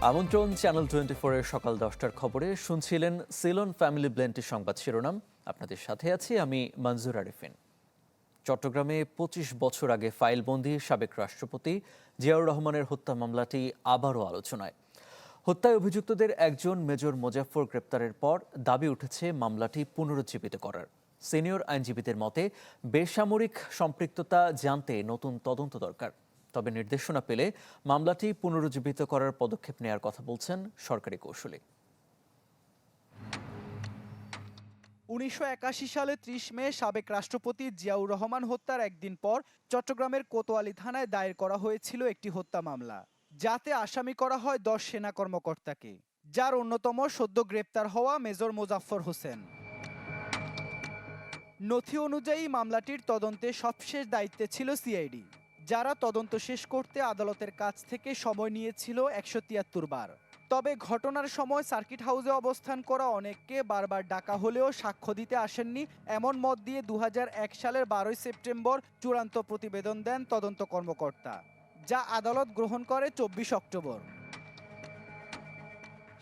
আমন্ত্রণ চ্যানেল 24 এর সকাল 10টার খবরে শুনছিলেন সিলন ফ্যামিলি ব্লেন্ডের সংবাদ শিরোনাম। আপনাদের সাথে আছি আমি মনজুর আরিফিন। চট্টগ্রামে 25 বছর আগে ফাইলবন্দি সাবেক রাষ্ট্রপতি জিয়াউর রহমানের হত্যা মামলাটি আবারও আলোচনায়। হত্যায় অভিযুক্তদের একজন মেজর মোজাফফর গ্রেপ্তারের পর দাবি উঠেছে মামলাটি পুনরুজ্জীবিত করার। সিনিয়র আইনজীবীদের মতে বেসামরিক সম্পৃক্ততা জানতে নতুন তদন্ত দরকার। তবে নির্দেশনা পেলে মামলাটি পুনরুজ্জীবিত করার পদক্ষেপ নেওয়ার কথা বলছেন সরকারি কৌঁসুলি। 1981 সালে 30 মে সাবেক রাষ্ট্রপতি জিয়াউর রহমান হত্যার একদিন পর চট্টগ্রামের কোতোয়ালি থানায় দায়ের করা হয়েছিল একটি হত্যা মামলা, যাতে আসামি করা হয় 10 সেনা কর্মকর্তাকে, যার অন্যতম সদ্য গ্রেপ্তার হওয়া মেজর মোজাফফর হোসেন। নথি অনুযায়ী মামলাটির তদন্তে সবশেষ দায়িত্বে ছিল সিআইডি, যারা তদন্ত শেষ করতে আদালতের কাছ থেকে সময় নিয়েছিল 173 বার। তবে ঘটনার সময় সার্কিট হাউসে অবস্থান করা অনেককে বারবার ডাকা হলেও সাক্ষ্য দিতে আসেননি, এমন মত দিয়ে 2001 সালের 12 সেপ্টেম্বর চূড়ান্ত প্রতিবেদন দেন তদন্ত কর্মকর্তা, যা আদালত গ্রহণ করে 24 অক্টোবর।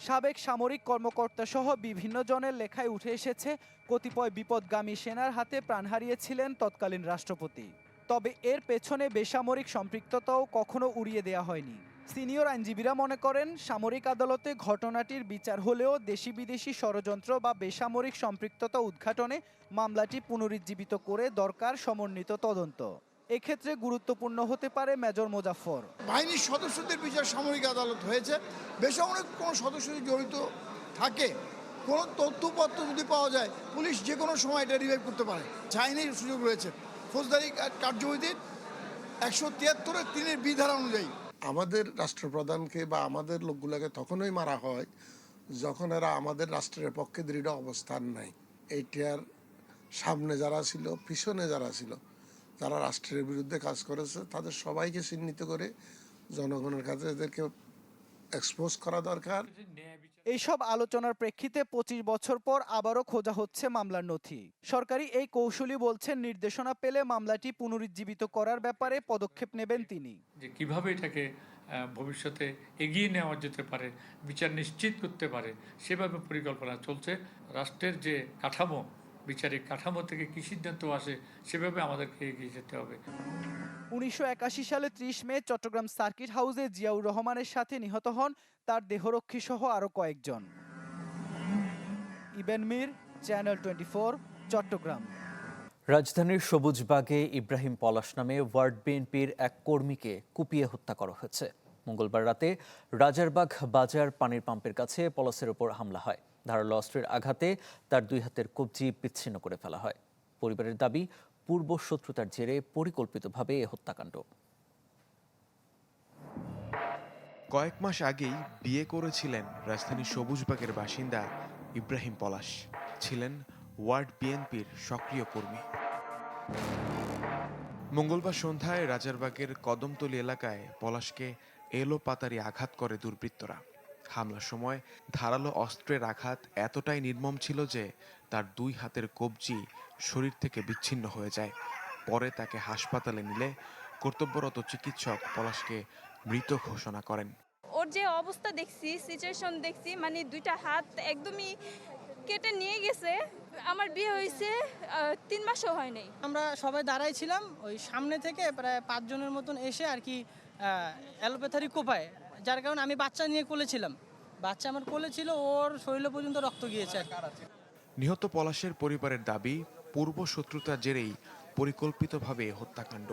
সাবেক সামরিক কর্মকর্তা সহ বিভিন্ন জনের লেখায় উঠে এসেছে কতিপয় বিপদগামী সেনার হাতে প্রাণ হারিয়েছিলেন তৎকালীন রাষ্ট্রপতি। তবে এর পেছনে বেসামরিক সম্পৃক্ততাও কখনো উড়িয়ে দেওয়া হয়নি। সিনিয়র আইনজীবীরা মনে করেন, সামরিক আদালতে ঘটনাটির বিচার হলেও দেশি বিদেশি ষড়যন্ত্র বা বেসামরিক সম্পৃক্ততা উদ্ঘাটনে মামলাটি পুনরুজ্জীবিত করে দরকার সমন্বিত তদন্ত। এক্ষেত্রে গুরুত্বপূর্ণ হতে পারে মেজর মোজাফফর। বাহিনীর সদস্যদের বিচার সামরিক আদালত হয়েছে, বেসামরিক কোনো সদস্য যদি জড়িত থাকে, কোনো তথ্যপত্র যদি পাওয়া যায়, পুলিশ যে কোনো সময় এটা রিভাইভ করতে পারে। চাইনির সুযোগ রয়েছে ফৌজদারি কার্যবিধির 173-3 বিধারা অনুযায়ী। আমাদের রাষ্ট্রপ্রধানকে বা আমাদের লোকগুলোকে তখনই মারা হয় যখন এরা আমাদের রাষ্ট্রের পক্ষে দৃঢ় অবস্থান নাই। এইটার সামনে যারা ছিল, পিছনে যারা ছিল, যারা রাষ্ট্রের বিরুদ্ধে কাজ করেছে, তাদের সবাইকে চিহ্নিত করে জনগণের কাছে এদেরকে এক্সপোজ করা দরকার। এইসব আলোচনার প্রেক্ষিতে 25 বছর পর আবারও খোঁজা হচ্ছে মামলার নথি। সরকারি এই কৌঁসুলি বলছেন, নির্দেশনা পেলে মামলাটি পুনরুজ্জীবিত করার ব্যাপারে পদক্ষেপ নেবেন তিনি। যে কিভাবে এটাকে ভবিষ্যতে এগিয়ে নেওয়া যেতে পারে, বিচার নিশ্চিত করতে পারে, সেভাবে পরিকল্পনা চলছে। রাষ্ট্রের যে কাঠামো, বিচারিক কাঠামো থেকে কী সিদ্ধান্ত আসে, সেভাবে আমাদেরকে এগিয়ে যেতে হবে। 1981 সালে 30 মে চট্টগ্রাম সার্কিট হাউসে জিয়াউর রহমানের সাথে নিহত হন তার দেহরক্ষী সহ আরও কয়েকজন। ইবেন মীর, চ্যানেল 24, চট্টগ্রাম। রাজধানীর সবুজবাগে ইব্রাহিম পলাশ নামে ওয়ার্ড বিএনপির এক কর্মীকে কুপিয়ে হত্যা করা হয়েছে। মঙ্গলবার রাতে রাজারবাগ বাজার পানির পাম্পের কাছে পলাশের ওপর হামলা হয়। ধারালো অস্ত্রের আঘাতে তার 2 হাতের কবজি বিচ্ছিন্ন করে ফেলা হয়। পরিবারের দাবি, পূর্ব শত্রুতার জেরে পরিকল্পিতভাবে এ হত্যাকাণ্ড। কয়েক মাস আগেই বিয়ে করেছিলেন রাজধানীর সবুজবাগের বাসিন্দা ইব্রাহিম পলাশ। ছিলেন ওয়ার্ড বিএনপির সক্রিয় কর্মী। মঙ্গলবার সন্ধ্যায় রাজারবাগের কদমতলী এলাকায় পলাশকে এলোপাতাড়ি আঘাত করে দুর্বৃত্তরা। হামলার সময় ধারালো অস্ত্রের আঘাত এতটাই নির্মম ছিল যে তার 2 হাতের কবজি শরীর থেকে বিচ্ছিন্ন হয়ে যায়। পরে তাকে হাসপাতালে নিলে কর্তব্যরত চিকিৎসক পলাশকে মৃত ঘোষণা করেন। ওর যে অবস্থা দেখছি, সিচুয়েশন দেখছি, মানে 2টা হাত একদমই কেটে নিয়ে গেছে। আমার বিয়ে হয়েছে 3 মাসও হয় নাই। আমরা সবাই দাঁড়াই ছিলাম, ওই সামনে থেকে প্রায় 5 জনের মতন এসে আর কি অ্যালোপ্যাথারি কোপায়, যার কারণে আমি বাচ্চা নিয়ে কোলে ছিলাম। বাচ্চা আমার কোলে ছিল, ওর শরীর পর্যন্ত রক্ত গিয়েছে। নিহত পলাশের পরিবারের দাবি, পূর্ব শত্রুতার জেরেই পরিকল্পিতভাবে হত্যাকাণ্ড।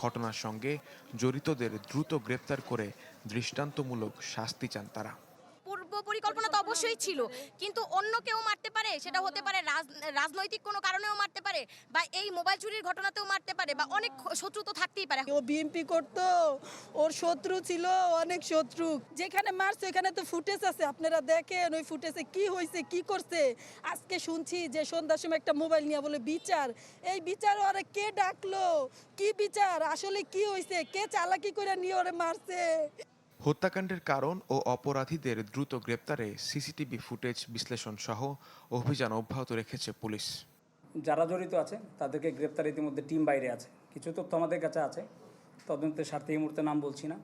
ঘটনার সঙ্গে জড়িতদের দ্রুত গ্রেপ্তার করে দৃষ্টান্তমূলক শাস্তি চান তারা। পূর্ব পরিকল্পনা তো অবশ্যই ছিল, কিন্তু অন্য কেউ মারতে পারে, সেটা হতে পারে রাজনৈতিক কোনো কারণেও মারতে পারে, বা এই মোবাইল চুরির ঘটনাতেও মারতে পারে, বা অনেক শত্রু তো থাকতেই পারে। ও বিএমপি করতো, ওর শত্রু ছিল অনেক শত্রু। যেখানে মারছে এখানে তো ফুটেজ আছে, আপনারা দেখেন ওই ফুটেজে কি হয়েছে, কি করছে। আজকে শুনছি যে সন্ধ্যার সময় একটা মোবাইল নিয়ে বলে বিচার। এই বিচার ওরে কে ডাকলো, কি বিচার, আসলে কি হয়েছে, কে চালাকি করে নিয়ে ওরে মারছে। হত্যাকাণ্ডের কারণ ও অপরাধীদের দ্রুত গ্রেপ্তারে সিসিটিভি ফুটেজ বিশ্লেষণ সহ অভিযান অব্যাহত রেখেছে পুলিশ। যারা জড়িত আছে তাদেরকে গ্রেপ্তার ইতিমধ্যে টিম বাইরে আছে। কিছু তথ্য আমাদের কাছে আছে, তদন্তের স্বার্থে এই মুহূর্তে নাম বলছি না।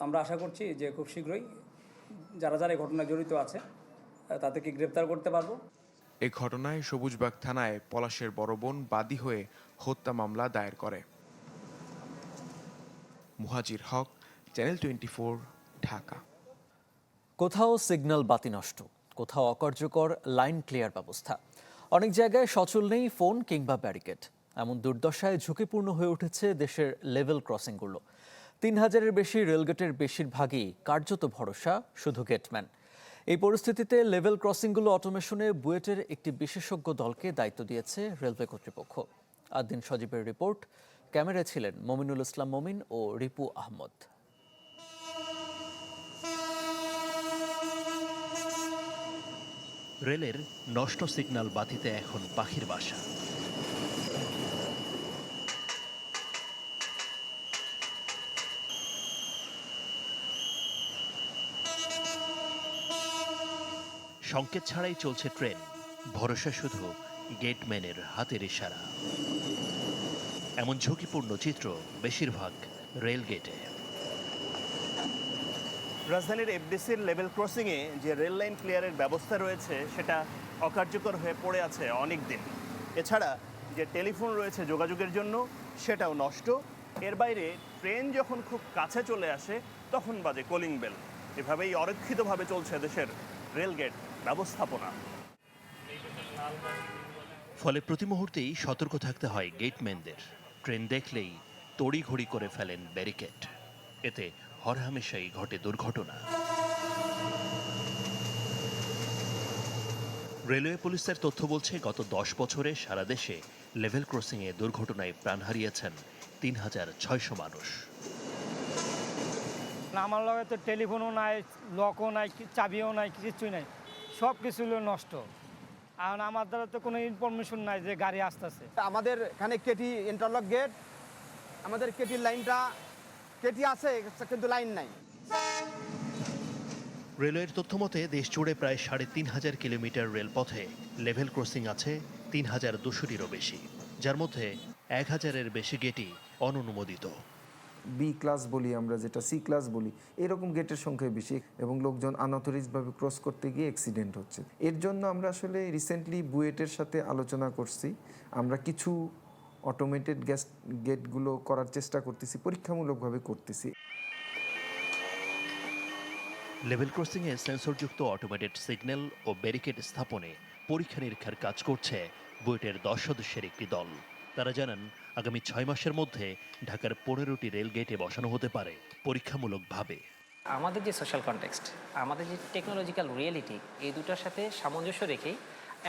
আমরা আশা করছি যে খুব শীঘ্রই যারা যারা এই ঘটনায় জড়িত আছে তাদেরকে গ্রেপ্তার করতে পারবো। এ ঘটনায় সবুজবাগ থানায় পলাশের বড় বোন বাদী হয়ে হত্যা মামলা দায়ের করে। মুহাজির হক, চ্যানেল 24, ঢাকা। কোথাও সিগন্যাল বাতি নষ্ট, কোথাও অকার্যকর লাইন ক্লিয়ার ব্যবস্থা, অনেক জায়গায় সচল নেই ফোন কিংবা ব্যারিকেড। এমন দুর্দশায় ঝুঁকিপূর্ণ হয়ে উঠেছে দেশের লেভেল ক্রসিংগুলো। 3000-এর বেশি রেলগেটের বেশিরভাগই কার্যত ভরসা শুধু গেটম্যান। এই পরিস্থিতিতে লেভেল ক্রসিংগুলো অটোমেশনে বুয়েটের একটি বিশেষজ্ঞ দলকে দায়িত্ব দিয়েছে রেলওয়ে কর্তৃপক্ষ। আদ্দিন সজীবের রিপোর্ট, ক্যামেরায় ছিলেন মমিনুল ইসলাম মমিন ও রিপু আহমদ। রেলের নষ্ট সিগন্যাল বাতিতে এখন পাখির বাসা। সংকেত ছাড়াই চলছে ট্রেন, ভরসা শুধু গেটম্যানের হাতের ইশারা। এমন ঝুঁকিপূর্ণ চিত্র বেশিরভাগ রেল গেটে। রাজধানীর এফডিসির লেভেল ক্রসিংয়ে যে রেল লাইন ক্লিয়ারের ব্যবস্থা রয়েছে সেটা অকার্যকর হয়ে পড়ে আছে অনেক দিন। এছাড়া যে টেলিফোন রয়েছে যোগাযোগের জন্য সেটাও নষ্ট। এর বাইরে ট্রেন যখন খুব কাছে চলে আসে তখন বাজে কলিং বেল। এভাবেই অরক্ষিতভাবে চলছে দেশের রেলগেট ব্যবস্থাপনা। ফলে প্রতি মুহূর্তেই সতর্ক থাকতে হয় গেটম্যানদের। ট্রেন দেখলেই তড়িঘড়ি করে ফেলেন ব্যারিকেড। এতে হরহামেশাই ঘটে দুর্ঘটনা। রেলওয়ে পুলিশের তথ্য বলছে, গত 10 বছরে সারা দেশে লেভেল ক্রসিংয়ে দুর্ঘটনায় প্রাণ হারিয়েছেন 3600 মানুষ। আমার লগে তো টেলিফোনও নাই, লকও নাই, চাবিও নাই, কিছুই নাই, সব কিছু নষ্ট। আর আমার দ্বারা তো কোনো ইনফরমেশন নাই যে গাড়ি আসতেছে। আমাদের এখানে কেটি ইন্টারলক গেট, আমাদের কেটির লাইনটা কেটি আছে কিন্তু লাইন নাই। রেলওয়ের তথ্য মতে দেশ জুড়ে প্রায় 3500 কিলোমিটার রেলপথে লেভেল ক্রসিং আছে 3200-টিরও বেশি, যার মধ্যে 1000-এর বেশি গেটই অনুমোদিত। বি ক্লাস বলি আমরা, যেটা সি ক্লাস বলি, এরকম গেটের সংখ্যা বেশি এবং লোকজন আনঅথরাইজডভাবে ক্রস করতে গিয়ে অ্যাক্সিডেন্ট হচ্ছে। এর জন্য আমরা আসলে রিসেন্টলি বুয়েটের সাথে আলোচনা করছি। আমরা কিছু অটোমেটেড গেটগুলো করার চেষ্টা করতেছি, পরীক্ষামূলকভাবে করতেছি। লেভেল ক্রসিংয়ে সেন্সরযুক্ত অটোমেটেড সিগন্যাল ও ব্যারিকেড স্থাপনে পরীক্ষা নিরীক্ষার কাজ করছে বুয়েটের 10 সদস্যের একটি দল। তারা জানান, আগামী 6 মাসের মধ্যে ঢাকার 15টি রেল গেটে বসানো হতে পারে পরীক্ষামূলকভাবে। আমাদের যে সোশ্যাল কনটেক্সট, আমাদের যে টেকনোলজিক্যাল রিয়েলিটি, এই দুটার সাথে সামঞ্জস্য রেখেই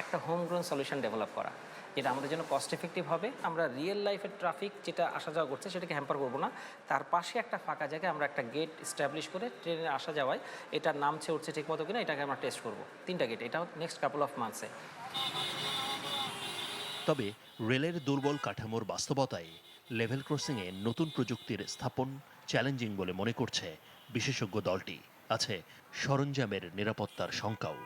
একটা হোমগ্রোন সলিউশন ডেভেলপ করা, যেটা আমাদের জন্য কস্ট এফেক্টিভ হবে। আমরা রিয়েল লাইফের ট্রাফিক যেটা আসা যাওয়া করছে সেটাকে হ্যাম্পার করবো না। তার পাশে একটা ফাঁকা জায়গায় আমরা একটা গেট এস্টাবলিশ করে ট্রেনের আসা যাওয়ায় এটার নামছে উঠছে ঠিক মতো কিনা এটাকে আমরা টেস্ট করবো। 3টা গেট, এটাও নেক্সট কাপল অফ মান্থসে। তবে রেলের দুর্বল কাঠামোর বাস্তবতায় লেভেল ক্রসিংয়ে নতুন প্রযুক্তির স্থাপন চ্যালেঞ্জিং বলে মনে করছে বিশেষজ্ঞ দলটি। আছে সরঞ্জামের নিরাপত্তার শঙ্কাও।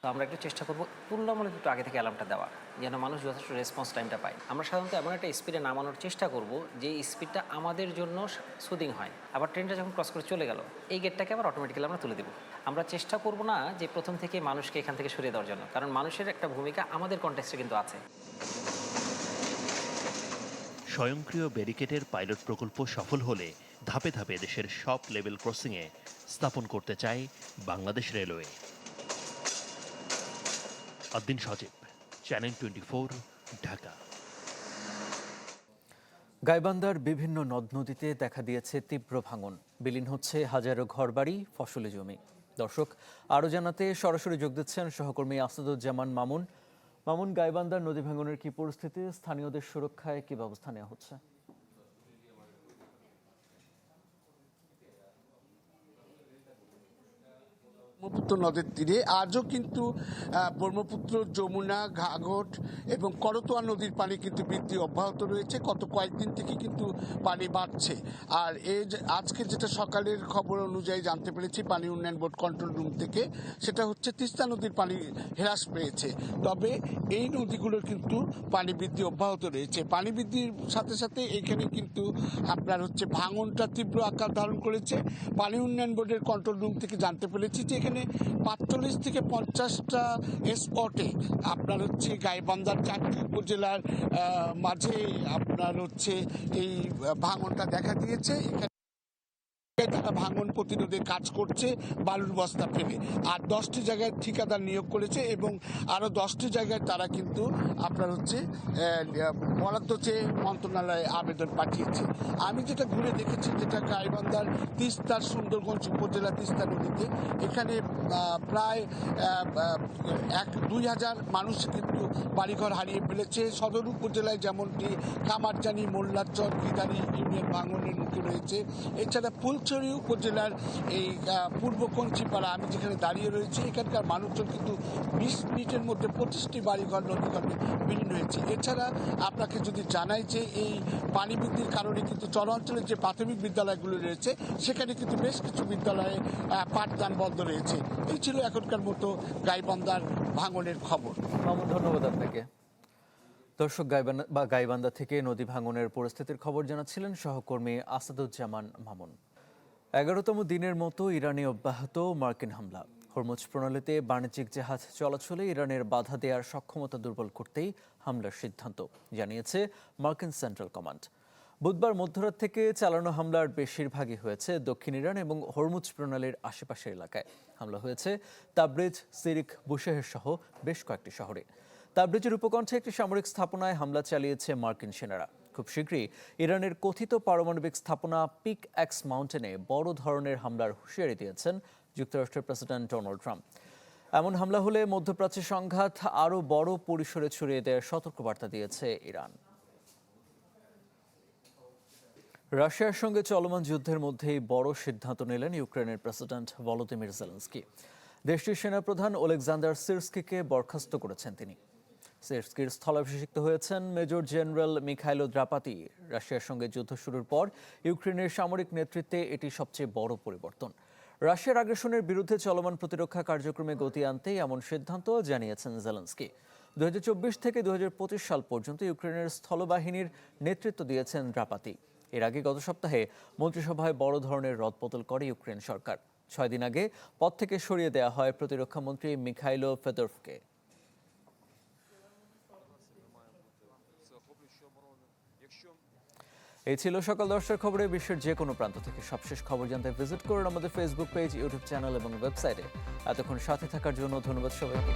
তো আমরা একটু চেষ্টা করবো তুলনামূলক একটু আগে থেকে অ্যালার্মটা দেওয়া, যেন মানুষ যথেষ্ট রেসপন্স টাইমটা পায়। আমরা সাধারণত এমন একটা স্পিডে নামানোর চেষ্টা করব যে স্পিডটা আমাদের জন্য সুদিং হয়। আবার ট্রেনটা যখন ক্রস করে চলে গেল, এই গেটটাকে আবার অটোমেটিক্যালি আমরা তুলে দেবো। আমরা চেষ্টা করব না যে প্রথম থেকে মানুষকে এখান থেকে সরিয়ে দেওয়ার জন্য, কারণ মানুষের একটা ভূমিকা আমাদের কনটেক্সটে কিন্তু আছে। স্বয়ংক্রিয় ব্যারিকেডের পাইলট প্রকল্প সফল হলে ধাপে ধাপে দেশের সব লেভেল ক্রসিংয়ে স্থাপন করতে চায় বাংলাদেশ রেলওয়ে। আদ্দিন সজীব, চ্যানেল 24, ঢাকা। গাইবান্ধার বিভিন্ন নদ নদীতে দেখা দিয়েছে তীব্র ভাঙন, বিলীন হচ্ছে হাজারো ঘরবাড়ি, ফসলি জমি। দর্শক, আরও জানাতে সরাসরি যোগ দিচ্ছেন সহকর্মী আসাদুজ্জামান মামুন। মামুন, গাইবান্ধার নদী ভাঙনের কি পরিস্থিতি, স্থানীয়দের সুরক্ষায় কি ব্যবস্থা নেওয়া হচ্ছে? ব্রহ্মপুত্র নদের তীরে আজও কিন্তু ব্রহ্মপুত্র, যমুনা, ঘাঘট এবং করতোয়া নদীর পানি কিন্তু বৃদ্ধি অব্যাহত রয়েছে। গত কয়েকদিন থেকে কিন্তু পানি বাড়ছে। আর আজকে যেটা সকালের খবর অনুযায়ী জানতে পেরেছি পানি উন্নয়ন বোর্ড কন্ট্রোল রুম থেকে, সেটা হচ্ছে তিস্তা নদীর পানি হ্রাস পেয়েছে। তবে এই নদীগুলোর কিন্তু পানি বৃদ্ধি অব্যাহত রয়েছে। পানি বৃদ্ধির সাথে সাথে এখানে কিন্তু আপনার হচ্ছে ভাঙনটা তীব্র আকার ধারণ করেছে। পানি উন্নয়ন বোর্ডের কন্ট্রোল রুম থেকে জানতে পেরেছি যে এখানে ৪৫ থেকে ৫০টা স্পটে আপনার হচ্ছে গাইবান্ধার ৪টি উপজেলার মাঝে আপনার হচ্ছে এই ভাঙনটা দেখা দিয়েছে। এখানে তারা ভাঙন প্রতিরোধে কাজ করছে বালুর বস্তা ফেলে। আর 10টি জায়গায় ঠিকাদার নিয়োগ করেছে এবং আরও 10টি জায়গায় তারা কিন্তু আপনার হচ্ছে বরাদ্দ চেয়ে মন্ত্রণালয়ে আবেদন পাঠিয়েছে। আমি যেটা ঘুরে দেখেছি, যেটা গাইবান্ধার তিস্তার সুন্দরগঞ্জ উপজেলা তিস্তা নদীতে, এখানে প্রায় ২,০০০ মানুষ কিন্তু বাড়িঘর হারিয়ে ফেলেছে। সদর উপজেলায় যেমনটি কামারজানি, মোল্লারচর, গিদারি ইউনিয়ন ভাঙনের মুখে রয়েছে। এছাড়া ফুলছড়ি উপজেলার এই পূর্ব কঞ্চিপাড়া, আমি যেখানে দাঁড়িয়ে রয়েছি, এখানকার মানুষজন কিন্তু ২০ মিনিটের মধ্যে ২৫টি বাড়িঘর নদীগর্ভে বিলীন হয়েছে। এছাড়া আপনাকে যদি জানাই যে এই পানি বৃদ্ধির কারণে কিন্তু চরাঞ্চলের যে প্রাথমিক বিদ্যালয়গুলো রয়েছে, সেখানে কিন্তু বেশ কিছু বিদ্যালয়ে পাঠদান বন্ধ রয়েছে। এই ছিল এখনকার মতো গাইবান্ধার ভাঙনের খবর। মামুন, ধন্যবাদ আপনাকে। দর্শক, গাইবান্ধা থেকে নদী ভাঙনের পরিস্থিতির খবর জানাচ্ছিলেন সহকর্মী আসাদুজ্জামান মামুন। 11তম দিনের মতো ইরানে অব্যাহত মার্কিন হামলা। হরমুজ প্রণালীতে বাণিজ্যিক জাহাজ চলাচলে ইরানের বাধা দেওয়ার সক্ষমতা দুর্বল করতেই হামলার সিদ্ধান্ত, জানিয়েছে মার্কিন সেন্ট্রাল কমান্ড। বুধবার মধ্যরাত থেকে চালানো হামলার বেশিরভাগই হয়েছে দক্ষিণ ইরান এবং হরমুজ প্রণালীর আশেপাশের এলাকায়। হামলা হয়েছে তাবরিজ, সিরিক, বুশেহর সহ বেশ কয়েকটি শহরে। তাবরিজের উপকণ্ঠে একটি সামরিক স্থাপনায় হামলা চালিয়েছে মার্কিন সেনারা। খুব শীঘ্রই ইরানের কথিত পারমাণবিক স্থাপনা পিক এক্স মাউন্টেনে বড় ধরনের হামলার হুঁশিয়ারি দিয়েছেন যুক্তরাষ্ট্রের প্রেসিডেন্ট ডোনাল্ড ট্রাম্প। এমন হামলা হলে মধ্যপ্রাচ্যের সংঘাত আরও বড় পরিসরে ছড়িয়ে দেওয়ার সতর্কবার্তা দিয়েছে ইরান। রাশিয়ার সঙ্গে চলমান যুদ্ধের মধ্যেই বড় সিদ্ধান্ত নিলেন ইউক্রেনের প্রেসিডেন্ট ভলোদিমির জেলেনস্কি। দেশটির সেনাপ্রধান ওলেকজান্ডার সিরস্কিকে বরখাস্ত করেছেন তিনি। সিরস্কির স্থলাভিষিক্ত হয়েছেন মেজর জেনারেল মিখাইলো দ্রাপাতি। রাশিয়ার সঙ্গে যুদ্ধ শুরুর পর ইউক্রেনের সামরিক নেতৃত্বে এটি সবচেয়ে বড় পরিবর্তন। রাশিয়ার আগ্রাসনের বিরুদ্ধে চলমান প্রতিরক্ষা কার্যক্রমে গতি আনতেই এমন সিদ্ধান্ত, জানিয়েছেন জেলেনস্কি। ২০২৪ থেকে ২০২৫ সাল পর্যন্ত ইউক্রেনের স্থলবাহিনীর নেতৃত্ব দিয়েছেন দ্রাপাতি। এর আগে গত সপ্তাহে মন্ত্রিসভায় বড় ধরনের রদবদল করে ইউক্রেন সরকার। ৬ দিন আগে পদ থেকে সরিয়ে দেওয়া হয় প্রতিরক্ষা মন্ত্রী মিখাইলো ফেদোরভকে। এই ছিল সকাল 10টার খবরে। বিশ্বের যে কোনো প্রান্ত থেকে সবশেষ খবর জানতে ভিজিট করুন আমাদের ফেসবুক পেজ, ইউটিউব চ্যানেল এবং ওয়েবসাইটে। এতক্ষণ সাথে থাকার জন্য ধন্যবাদ সবাইকে।